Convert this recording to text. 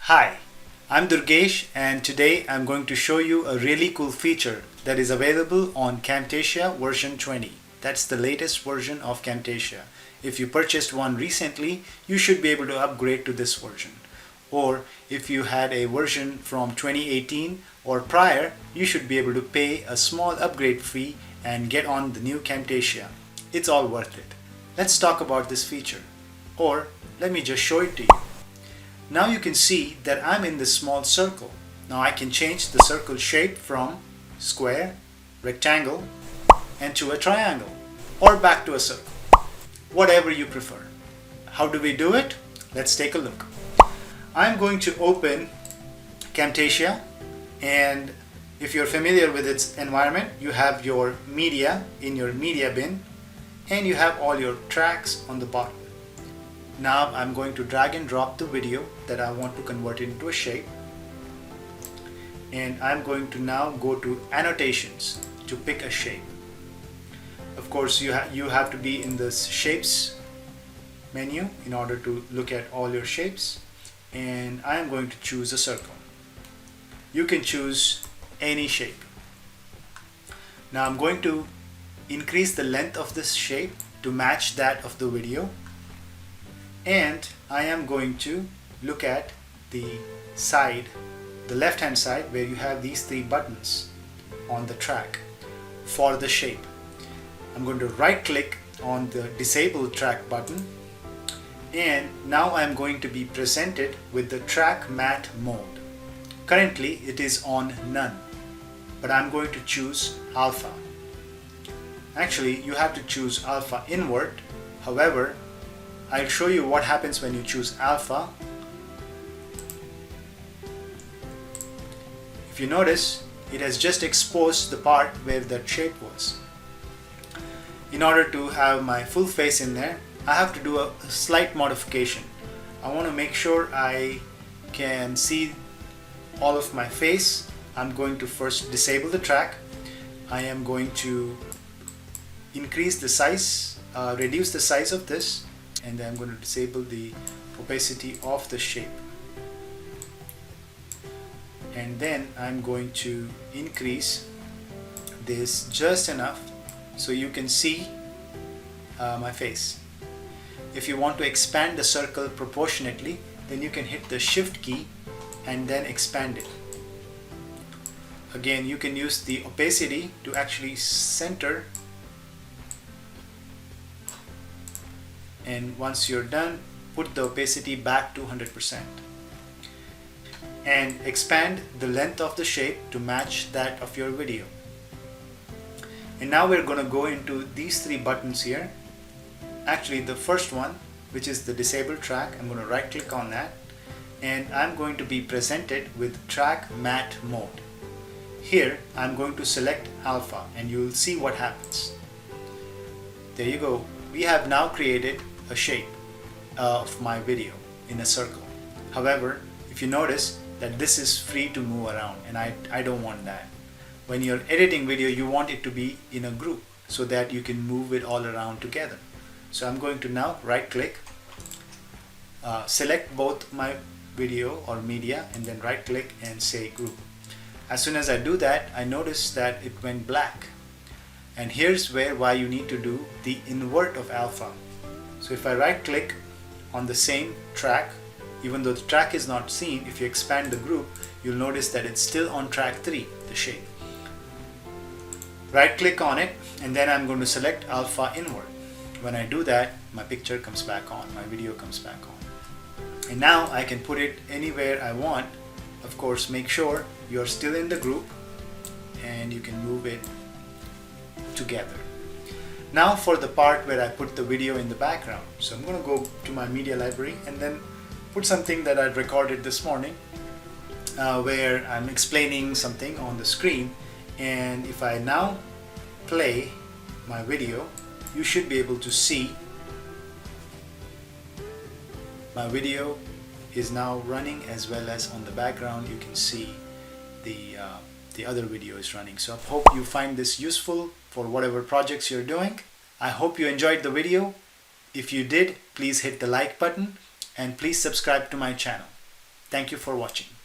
Hi, I'm Durgesh and today I'm going to show you a really cool feature that is available on Camtasia version 20. That's the latest version of Camtasia. If you purchased one recently, you should be able to upgrade to this version. Or if you had a version from 2018 or prior, you should be able to pay a small upgrade fee and get on the new Camtasia. It's all worth it. Let's talk about this feature. Or let me just show it to you. Now you can see that I'm in this small circle. Now I can change the circle shape from square, rectangle, and to a triangle, or back to a circle. Whatever you prefer. How do we do it? Let's take a look. I'm going to open Camtasia, and if you're familiar with its environment, you have your media in your media bin, and you have all your tracks on the bottom. Now I'm going to drag and drop the video that I want to convert it into a shape, and I'm going to now go to Annotations to pick a shape. Of course you have to be in the shapes menu in order to look at all your shapes, and I'm going to choose a circle. You can choose any shape. Now I'm going to increase the length of this shape to match that of the video. And I am going to look at the side, the left hand side, where you have these three buttons on the track for the shape. I'm going to right click on the disable track button, and now I'm going to be presented with the track matte mode. Currently it is on none, but I'm going to choose alpha. Actually you have to choose alpha invert. However, I'll show you what happens when you choose alpha. If you notice, it has just exposed the part where that shape was. In order to have my full face in there, I have to do a slight modification. I want to make sure I can see all of my face. I'm going to first disable the track. I am going to increase the size, reduce the size of this, and then I'm going to disable the opacity of the shape, and then I'm going to increase this just enough so you can see my face. If you want to expand the circle proportionately, then you can hit the shift key and then expand it. Again, you can use the opacity to actually center, and once you're done, put the opacity back to 100% and expand the length of the shape to match that of your video. And now we're going to go into these three buttons here. Actually the first one, which is the disable track, I'm going to right click on that, and I'm going to be presented with track matte mode. Here I'm going to select alpha, and you'll see what happens. There you go. We have now created a shape of my video in a circle. However, if you notice that this is free to move around, and I don't want that. When you're editing video, you want it to be in a group so that you can move it all around together. So I'm going to now right click, select both my video or media, and then right click and say group. As soon as I do that, I notice that it went black. And here's why you need to do the invert of alpha. So if I right click on the same track, even though the track is not seen, if you expand the group, you'll notice that it's still on track 3, the shape. Right click on it, and then I'm going to select alpha invert. When I do that, my picture comes back on, my video comes back on. And now I can put it anywhere I want. Of course, make sure you're still in the group and you can move it together. Now for the part where I put the video in the background. So I'm going to go to my media library and then put something that I recorded this morning where I'm explaining something on the screen, and if I now play my video, you should be able to see my video is now running, as well as on the background you can see the other video is running. So I hope you find this useful for whatever projects you're doing. I hope you enjoyed the video. If you did, please hit the like button and please subscribe to my channel. Thank you for watching.